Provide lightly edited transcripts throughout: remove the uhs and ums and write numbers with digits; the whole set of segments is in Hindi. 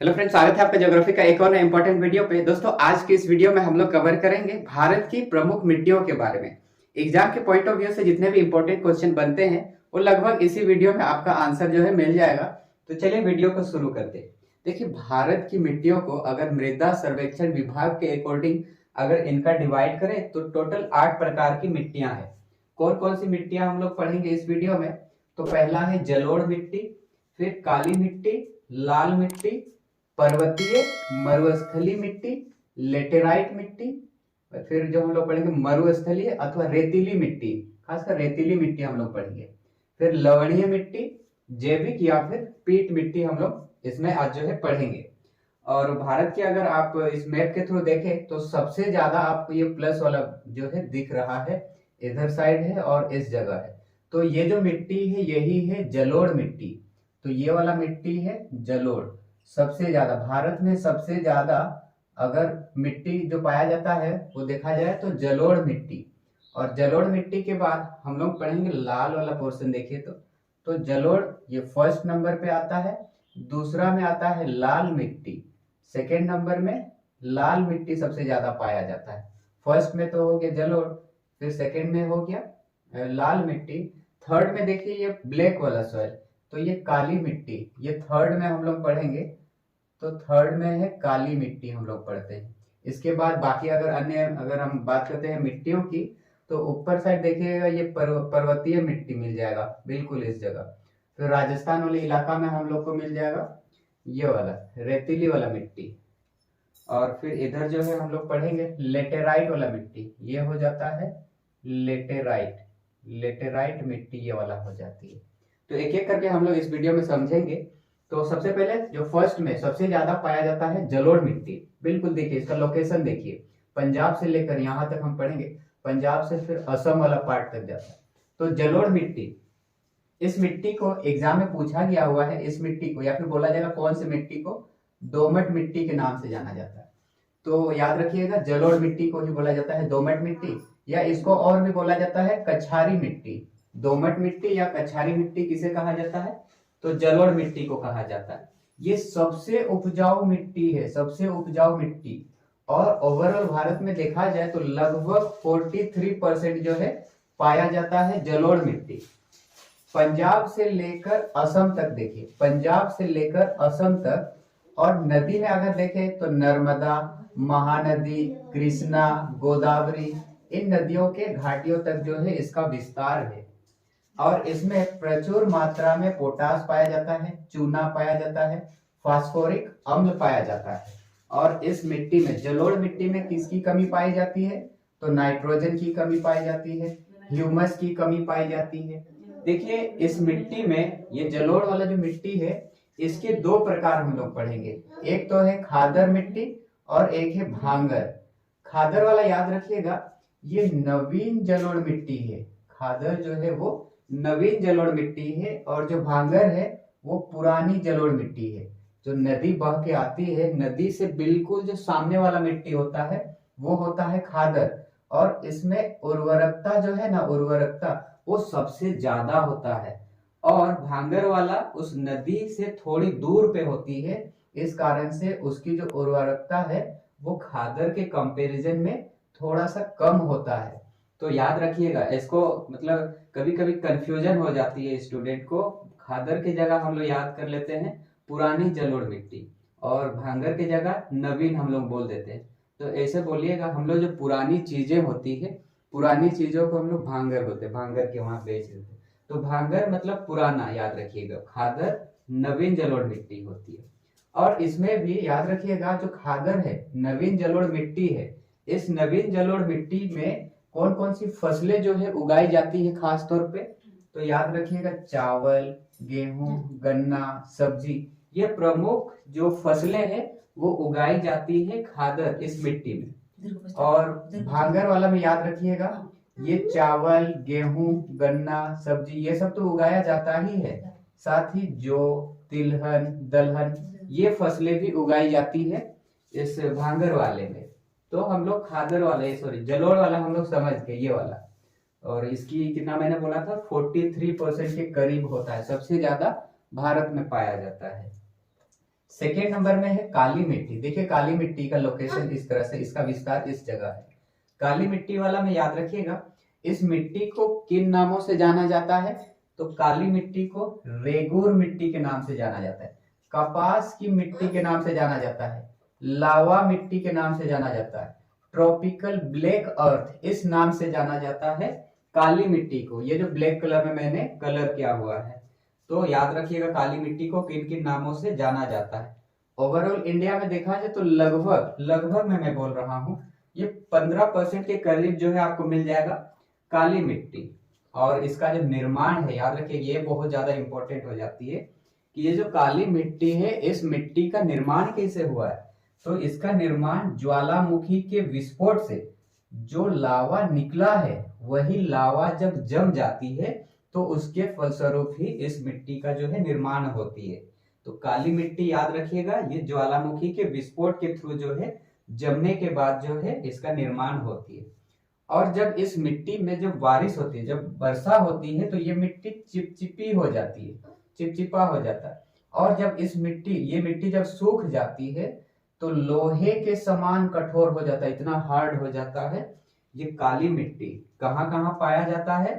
हेलो फ्रेंड्स, स्वागत है आपका ज्योग्राफी का एक और इंपॉर्टेंट वीडियो पे। दोस्तों, आज की इस वीडियो में हम लोग कवर करेंगे भारत की प्रमुख मिट्टियों के बारे में। एग्जाम के पॉइंट ऑफ व्यू से जितने भी इंपॉर्टेंट क्वेश्चन बनते हैं वो लगभग इसी वीडियो में आपका आंसर जो है मिल जाएगा। तो चलिए वीडियो को शुरू करते हैं। देखिए, भारत की मिट्टियों को अगर मृदा सर्वेक्षण विभाग के अकॉर्डिंग अगर इनका डिवाइड करें तो टोटल 8 प्रकार की मिट्टियां हैं। कौन कौन सी मिट्टियां हम लोग पढ़ेंगे इस वीडियो में? तो पहला है जलोढ़ मिट्टी, फिर काली मिट्टी, लाल मिट्टी, पर्वतीय मरुस्थलीय मिट्टी, लेटेराइट मिट्टी, और फिर जो हम लोग पढ़ेंगे मरुस्थलीय अथवा रेतीली मिट्टी, खासकर रेतीली मिट्टी हम लोग पढ़ेंगे। फिर लवणीय मिट्टी, जैविक या फिर पीट मिट्टी हम लोग इसमें आज जो है पढ़ेंगे। और भारत के अगर आप इस मैप के थ्रू देखें तो सबसे ज्यादा आपको ये प्लस वाला जो है दिख रहा है, इधर साइड है और इस जगह है। तो ये जो मिट्टी है यही है जलोढ़ मिट्टी। तो ये वाला मिट्टी है जलोढ़। सबसे ज्यादा भारत में सबसे ज्यादा अगर मिट्टी जो पाया जाता है वो देखा जाए तो जलोढ़ मिट्टी। और जलोढ़ मिट्टी के बाद हम लोग पढ़ेंगे लाल वाला पोर्शन। देखिए तो जलोढ़ ये फर्स्ट नंबर पे आता है। दूसरा में आता है लाल मिट्टी। सेकेंड नंबर में लाल मिट्टी सबसे ज्यादा पाया जाता है। फर्स्ट में तो हो गया जलोढ़, फिर सेकेंड में हो गया लाल मिट्टी, थर्ड में देखिए ये ब्लैक वाला सॉइल, तो ये काली मिट्टी, ये थर्ड में हम लोग पढ़ेंगे। तो थर्ड में है काली मिट्टी हम लोग पढ़ते हैं। इसके बाद बाकी अगर अन्य अगर हम बात करते हैं मिट्टियों की तो ऊपर साइड देखिएगा ये पर्वतीय मिट्टी मिल जाएगा बिल्कुल इस जगह। फिर राजस्थान वाले इलाका में हम लोग को मिल जाएगा ये वाला रेतीली वाला मिट्टी। और फिर इधर जो है हम लोग पढ़ेंगे लेटेराइट वाला मिट्टी, ये हो जाता है लेटेराइट। लेटेराइट मिट्टी ये वाला हो जाती है। तो एक एक करके हम लोग इस वीडियो में समझेंगे। तो सबसे पहले जो फर्स्ट में सबसे ज्यादा पाया जाता है जलोढ़ मिट्टी। बिल्कुल देखिए इसका लोकेशन देखिए, पंजाब से लेकर यहाँ तक हम पढ़ेंगे, पंजाब से फिर असम वाला पार्ट तक जाता है। तो जलोढ़ मिट्टी, इस मिट्टी को एग्जाम में पूछा गया हुआ है। इस मिट्टी को या फिर बोला जाएगा कौन सी मिट्टी को, दोमट मिट्टी के नाम से जाना जाता है। तो याद रखिएगा जलोढ़ मिट्टी को ही बोला जाता है दोमट मिट्टी, या इसको और भी बोला जाता है कछारी मिट्टी। दोमट मिट्टी या कछारी मिट्टी किसे कहा जाता है? तो जलोढ़ मिट्टी को कहा जाता है। ये सबसे उपजाऊ मिट्टी है, सबसे उपजाऊ मिट्टी। और ओवरऑल भारत में देखा जाए तो लगभग 43% जो है पाया जाता है जलोढ़ मिट्टी। पंजाब से लेकर असम तक देखिए, पंजाब से लेकर असम तक। और नदी में अगर देखें तो नर्मदा, महानदी, कृष्णा, गोदावरी, इन नदियों के घाटियों तक जो है इसका विस्तार है। और इसमें प्रचुर मात्रा में पोटास पाया जाता है, चूना पाया जाता है, फास्फोरिक अम्ल पाया जाता है। और इस मिट्टी में जलोढ़ मिट्टी में किसकी कमी पाई जाती है? तो नाइट्रोजन की कमी पाई जाती है, ह्यूमस की कमी पाई जाती है। देखिए इस मिट्टी में, ये जलोढ़ वाला जो मिट्टी है इसके दो प्रकार हम लोग पढ़ेंगे। एक तो है खादर मिट्टी और एक है भांगर। खादर वाला याद रखिएगा ये नवीन जलोढ़ मिट्टी है। खादर जो है वो नवीन जलोढ़ मिट्टी है और जो भांगर है वो पुरानी जलोढ़ मिट्टी है। जो नदी बह के आती है, नदी से बिल्कुल जो सामने वाला मिट्टी होता है वो होता है खादर। और इसमें उर्वरकता जो है ना, उर्वरकता वो सबसे ज्यादा होता है। और भांगर वाला उस नदी से थोड़ी दूर पे होती है, इस कारण से उसकी जो उर्वरकता है वो खादर के कंपैरिजन में थोड़ा सा कम होता है। तो याद रखिएगा इसको, मतलब कभी कभी कंफ्यूजन हो जाती है स्टूडेंट को। खादर की जगह हम लोग याद कर लेते हैं पुरानी जलोढ़ मिट्टी, और भांगर की जगह नवीन हम लोग बोल देते हैं। तो ऐसे बोलिएगा, हम लोग जो पुरानी चीजें होती है, पुरानी चीजों को हम लोग भांगर बोलते हैं, भांगर के वहां बेच देते हैं। तो भांगर मतलब पुराना, याद रखिएगा। खादर नवीन जलोढ़ मिट्टी होती है। और इसमें भी याद रखिएगा जो खादर है नवीन जलोढ़ मिट्टी है, इस नवीन जलोढ़ मिट्टी में कौन कौन सी फसलें जो है उगाई जाती है खास तौर पे? तो याद रखिएगा चावल, गेहूं, गन्ना, सब्जी, ये प्रमुख जो फसलें हैं वो उगाई जाती है खादर इस मिट्टी में। और भांगर वाला में याद रखिएगा ये चावल, गेहूं, गन्ना, सब्जी ये सब तो उगाया जाता ही है, साथ ही जौ, तिलहन, दलहन ये फसलें भी उगाई जाती है इस भांगर वाले में। तो हम लोग खादर वाला, सॉरी जलोढ़ वाला हम लोग समझ गए ये वाला। और इसकी कितना मैंने बोला था, 43% के करीब होता है, सबसे ज्यादा भारत में पाया जाता है। सेकेंड नंबर में है काली मिट्टी। देखिए काली मिट्टी का लोकेशन इस तरह से, इसका विस्तार इस जगह है। काली मिट्टी वाला में याद रखिएगा, इस मिट्टी को किन नामों से जाना जाता है? तो काली मिट्टी को रेगुर मिट्टी के नाम से जाना जाता है, कपास की मिट्टी के नाम से जाना जाता है, लावा मिट्टी के नाम से जाना जाता है, ट्रॉपिकल ब्लैक अर्थ इस नाम से जाना जाता है काली मिट्टी को। ये जो ब्लैक कलर में मैंने कलर किया हुआ है, तो याद रखिएगा काली मिट्टी को किन किन नामों से जाना जाता है। ओवरऑल इंडिया में देखा जाए तो लगभग मैं बोल रहा हूँ ये 15% के करीब जो है आपको मिल जाएगा काली मिट्टी। और इसका जो निर्माण है, याद रखिए ये बहुत ज्यादा इंपॉर्टेंट हो जाती है कि ये जो काली मिट्टी है, इस मिट्टी का निर्माण कैसे हुआ है? तो इसका निर्माण ज्वालामुखी के विस्फोट से जो लावा निकला है, वही लावा जब जम जाती है तो उसके फलस्वरूप ही इस मिट्टी का जो है निर्माण होती है। तो काली मिट्टी याद रखिएगा, ये ज्वालामुखी के विस्फोट के थ्रू जो है जमने के बाद जो है इसका निर्माण होती है। और जब इस मिट्टी में जब बारिश होती है, जब वर्षा होती है, तो ये मिट्टी चिपचिपी हो जाती है, चिपचिपा हो जाता है। और जब ये मिट्टी जब सूख जाती है तो लोहे के समान कठोर हो जाता है, इतना हार्ड हो जाता है। ये काली मिट्टी कहाँ कहाँ पाया जाता है?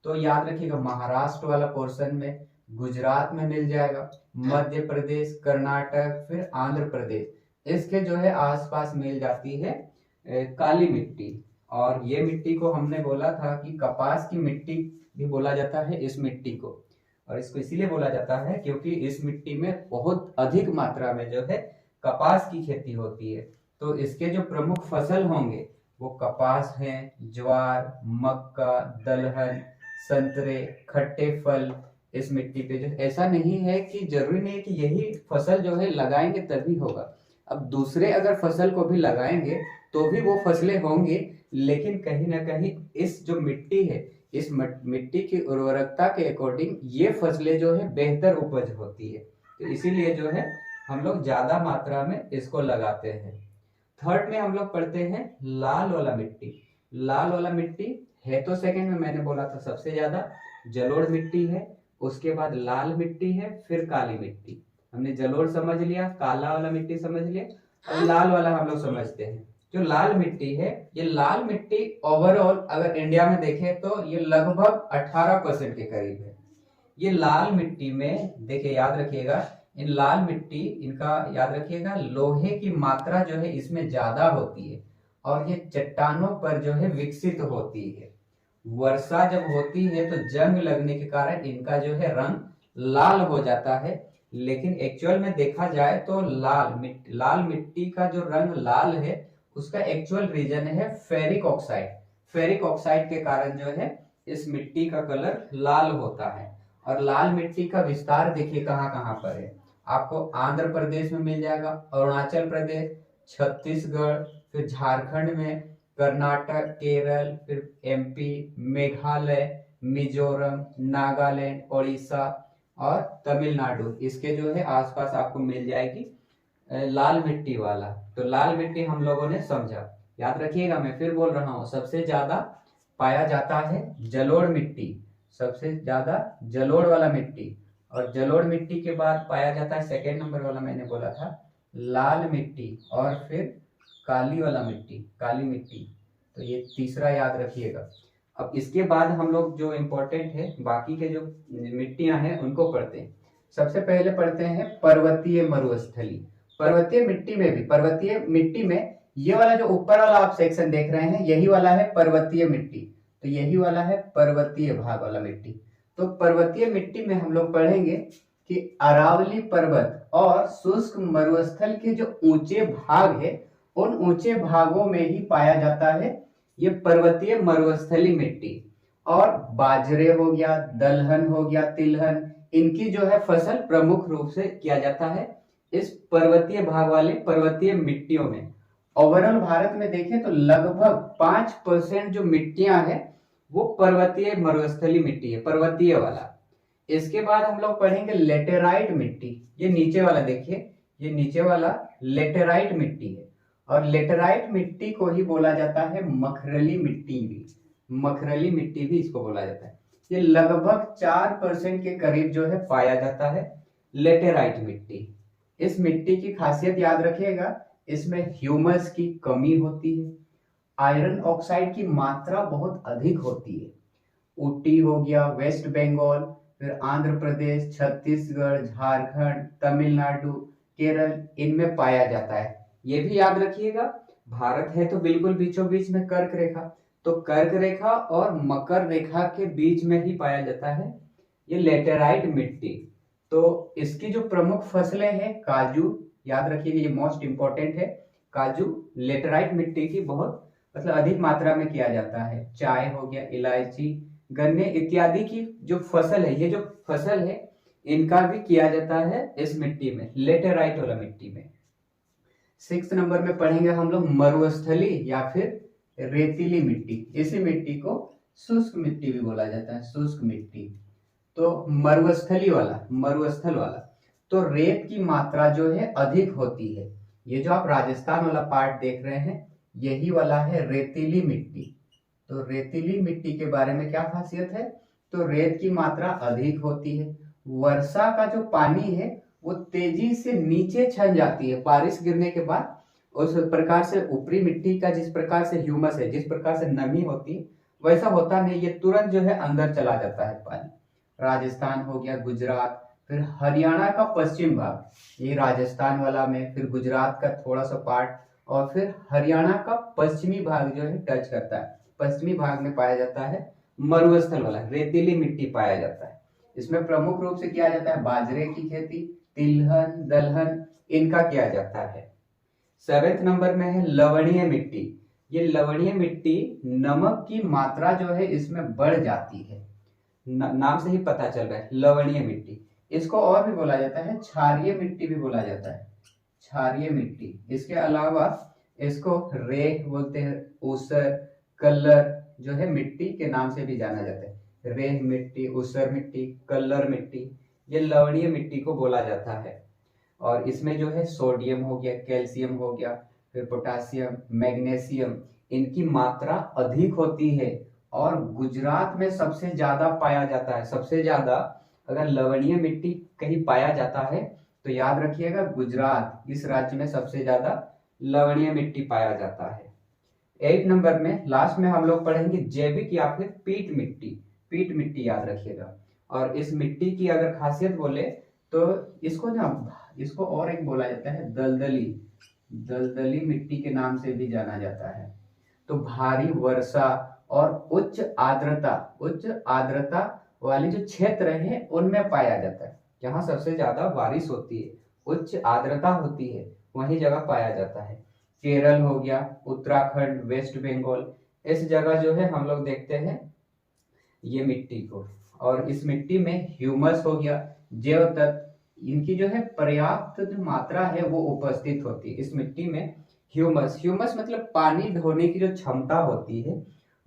तो याद रखिएगा महाराष्ट्र वाला पोर्शन में, गुजरात में मिल जाएगा, मध्य प्रदेश, कर्नाटक, फिर आंध्र प्रदेश, इसके जो है आसपास मिल जाती है काली मिट्टी। और ये मिट्टी को हमने बोला था कि कपास की मिट्टी भी बोला जाता है इस मिट्टी को। और इसको इसीलिए बोला जाता है क्योंकि इस मिट्टी में बहुत अधिक मात्रा में जो है कपास की खेती होती है। तो इसके जो प्रमुख फसल होंगे वो कपास है, ज्वार, मक्का, दलहन, संतरे, खट्टे फल इस मिट्टी पे जो, ऐसा नहीं है कि जरूरी नहीं है कि यही फसल जो है लगाएंगे तभी होगा। अब दूसरे अगर फसल को भी लगाएंगे तो भी वो फसलें होंगी, लेकिन कहीं ना कहीं इस जो मिट्टी है, इस मिट्टी की उर्वरकता के अकॉर्डिंग ये फसलें जो है बेहतर उपज होती है। तो इसीलिए जो है हम लोग ज्यादा मात्रा में इसको लगाते हैं। थर्ड में हम लोग पढ़ते हैं लाल वाला मिट्टी। लाल वाला मिट्टी है तो सेकंड में मैंने बोला था सबसे ज्यादा जलोढ़ मिट्टी है, उसके बाद लाल मिट्टी है, फिर काली मिट्टी। हमने जलोढ़ समझ लिया, काला वाला मिट्टी समझ लिया, अब लाल वाला हम लोग समझते हैं। जो लाल मिट्टी है, ये लाल मिट्टी ओवरऑल अगर इंडिया में देखें तो ये लगभग 18% के करीब है। ये लाल मिट्टी में देखिए, याद रखिएगा इन लाल मिट्टी, इनका याद रखिएगा लोहे की मात्रा जो है इसमें ज्यादा होती है और ये चट्टानों पर जो है विकसित होती है। वर्षा जब होती है तो जंग लगने के कारण इनका जो है रंग लाल हो जाता है, लेकिन एक्चुअल में देखा जाए तो लाल मिट्टी का जो रंग लाल है उसका एक्चुअल रीजन है फेरिक ऑक्साइड। फेरिक ऑक्साइड के कारण जो है इस मिट्टी का कलर लाल होता है। और लाल मिट्टी का विस्तार देखिए कहाँ कहाँ पर है, आपको आंध्र प्रदेश में मिल जाएगा, अरुणाचल प्रदेश, छत्तीसगढ़, फिर झारखंड में, कर्नाटक, केरल, फिर एमपी, मेघालय, मिजोरम, नागालैंड, उड़ीसा और तमिलनाडु, इसके जो है आसपास आपको मिल जाएगी लाल मिट्टी वाला। तो लाल मिट्टी हम लोगों ने समझा। याद रखिएगा, मैं फिर बोल रहा हूँ, सबसे ज्यादा पाया जाता है जलोढ़ मिट्टी, सबसे ज्यादा जलोढ़ वाला मिट्टी। और जलोढ़ मिट्टी के बाद पाया जाता है सेकेंड नंबर वाला मैंने बोला था लाल मिट्टी, और फिर काली वाला मिट्टी, काली मिट्टी। तो ये तीसरा याद रखिएगा। अब इसके बाद हम लोग जो इम्पोर्टेंट है बाकी के जो मिट्टियां हैं उनको पढ़ते हैं। सबसे पहले पढ़ते हैं पर्वतीय मरुस्थली। पर्वतीय मिट्टी में ये वाला जो ऊपर वाला आप सेक्शन देख रहे हैं यही वाला है पर्वतीय मिट्टी। तो यही वाला है पर्वतीय भाग वाला मिट्टी। तो पर्वतीय मिट्टी में हम लोग पढ़ेंगे कि अरावली पर्वत और शुष्क मरुस्थल के जो ऊंचे भाग है उन ऊंचे भागों में ही पाया जाता है ये पर्वतीय मरुस्थली मिट्टी। और बाजरे हो गया, दलहन हो गया, तिलहन, इनकी जो है फसल प्रमुख रूप से किया जाता है इस पर्वतीय भाग वाले पर्वतीय मिट्टियों में। ओवरऑल भारत में देखें तो लगभग 5% जो मिट्टियां हैं वो पर्वतीय मरुस्थली मिट्टी है, पर्वतीय वाला। इसके बाद हम लोग पढ़ेंगे लेटेराइट मिट्टी। ये नीचे वाला देखिए, ये नीचे वाला लेटेराइट मिट्टी है। और लेटेराइट मिट्टी को ही बोला जाता है मखरली मिट्टी भी, मखरली मिट्टी भी इसको बोला जाता है। ये लगभग 4% के करीब जो है पाया जाता है लेटेराइट मिट्टी। इस मिट्टी की खासियत याद रखिएगा, इसमें ह्यूमस की कमी होती है, आयरन ऑक्साइड की मात्रा बहुत अधिक होती है। ऊटी हो गया, वेस्ट बंगाल, फिर आंध्र प्रदेश, छत्तीसगढ़, झारखंड, तमिलनाडु, केरल, इनमें पाया जाता है। ये भी याद रखिएगा, भारत है तो बिल्कुल बीचों बीच में कर्क रेखा, तो कर्क रेखा और मकर रेखा के बीच में ही पाया जाता है ये लेटेराइट मिट्टी। तो इसकी जो प्रमुख फसलें हैं, काजू, याद रखिएगा ये मोस्ट इंपॉर्टेंट है, काजू लेटेराइट मिट्टी की बहुत मतलब अधिक मात्रा में किया जाता है। चाय हो गया, इलायची, गन्ने इत्यादि की जो फसल है, ये जो फसल है इनका भी किया जाता है इस मिट्टी में, लेटेराइट वाला मिट्टी में। 6 नंबर में पढ़ेंगे हम लोग मरुस्थली या फिर रेतीली मिट्टी। इसी मिट्टी को शुष्क मिट्टी भी बोला जाता है, शुष्क मिट्टी। तो मरुस्थल वाला तो रेत की मात्रा जो है अधिक होती है। ये जो आप राजस्थान वाला पार्ट देख रहे हैं यही वाला है रेतीली मिट्टी। तो रेतीली मिट्टी के बारे में क्या खासियत है, तो रेत की मात्रा अधिक होती है, वर्षा का जो पानी है वो तेजी से नीचे छन जाती है बारिश गिरने के बाद। उस प्रकार से ऊपरी मिट्टी का जिस प्रकार से ह्यूमस है, जिस प्रकार से नमी होती है, वैसा होता नहीं, ये तुरंत जो है अंदर चला जाता है पानी। राजस्थान हो गया, गुजरात, फिर हरियाणा का पश्चिम भाग, ये राजस्थान वाला में, फिर गुजरात का थोड़ा सा पार्ट, और फिर हरियाणा का पश्चिमी भाग जो है टच करता है, पश्चिमी भाग में पाया जाता है मरुस्थल वाला रेतीली मिट्टी पाया जाता है। इसमें प्रमुख रूप से किया जाता है बाजरे की खेती, तिलहन, दलहन, इनका किया जाता है। 7 नंबर में है लवणीय मिट्टी। ये लवणीय मिट्टी नमक की मात्रा जो है इसमें बढ़ जाती है, नाम से ही पता चल रहा है लवणीय मिट्टी। इसको और भी बोला जाता है क्षारीय मिट्टी भी बोला जाता है, क्षारीय मिट्टी। इसके अलावा इसको रेत बोलते हैं, ऊसर, कल्लर जो है मिट्टी के नाम से भी जाना जाता है। रेत मिट्टी, ऊसर मिट्टी, कल्लर मिट्टी, ये लवणीय मिट्टी को बोला जाता है। और इसमें जो है सोडियम हो गया, कैल्शियम हो गया, फिर पोटासियम, मैग्नीशियम, इनकी मात्रा अधिक होती है और गुजरात में सबसे ज्यादा पाया जाता है। सबसे ज्यादा अगर लवणीय मिट्टी कहीं पाया जाता है तो याद रखिएगा गुजरात, इस राज्य में सबसे ज्यादा लवणीय मिट्टी पाया जाता है। 8 नंबर में लास्ट में हम लोग पढ़ेंगे जैविक या फिर पीट मिट्टी। पीट मिट्टी याद रखिएगा। और इस मिट्टी की अगर खासियत बोले तो इसको और एक बोला जाता है दलदली, दलदली मिट्टी के नाम से भी जाना जाता है। तो भारी वर्षा और उच्च आर्द्रता वाले जो क्षेत्र हैं उनमें पाया जाता है। जहां सबसे ज्यादा बारिश होती है, उच्च आर्द्रता होती है, वही जगह पाया जाता है। केरल हो गया, उत्तराखंड, वेस्ट बंगाल, इस जगह जो है हम लोग देखते हैं ये मिट्टी को। और इस मिट्टी में ह्यूमस हो गया, जैव तत्व, इनकी जो है पर्याप्त जो मात्रा है वो उपस्थित होती है इस मिट्टी में। ह्यूमस मतलब पानी ढोने की जो क्षमता होती है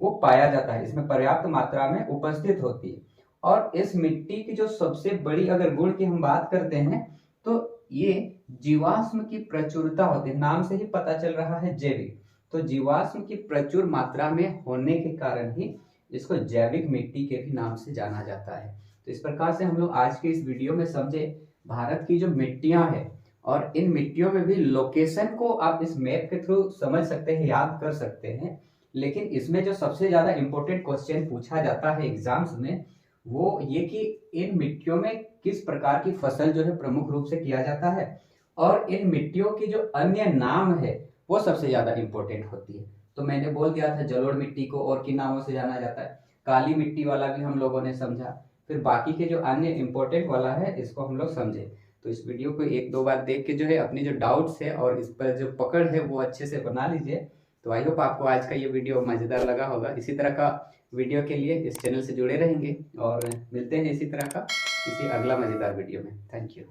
वो पाया जाता है, इसमें पर्याप्त मात्रा में उपस्थित होती है। और इस मिट्टी की जो सबसे बड़ी अगर गुण की हम बात करते हैं तो ये जीवाश्म की प्रचुरता होती है, नाम से ही पता चल रहा है जैविक। तो जीवाश्म की प्रचुर मात्रा में होने के कारण ही इसको जैविक मिट्टी के भी नाम से जाना जाता है। तो इस प्रकार से हम लोग आज के इस वीडियो में समझे भारत की जो मिट्टियां हैं, और इन मिट्टियों में भी लोकेशन को आप इस मैप के थ्रू समझ सकते हैं, याद कर सकते हैं। लेकिन इसमें जो सबसे ज्यादा इंपॉर्टेंट क्वेश्चन पूछा जाता है एग्जाम्स में वो ये कि इन मिट्टियों में किस प्रकार की फसल जो है प्रमुख रूप से किया जाता है, और इन मिट्टियों की जो अन्य नाम है वो सबसे ज्यादा इंपॉर्टेंट होती है। तो मैंने बोल दिया था जलोढ़ मिट्टी को और किन नामों से जाना जाता है, काली मिट्टी वाला भी हम लोगों ने समझा, फिर बाकी के जो अन्य इंपॉर्टेंट वाला है इसको हम लोग समझे। तो इस वीडियो को 1-2 बार देख के जो है अपनी जो डाउट्स है और इस पर जो पकड़ है वो अच्छे से बना लीजिए। तो आई होप आपको आज का ये वीडियो मजेदार लगा होगा। इसी तरह का वीडियो के लिए इस चैनल से जुड़े रहेंगे और मिलते हैं इसी तरह का किसी अगला मजेदार वीडियो में। Thank you.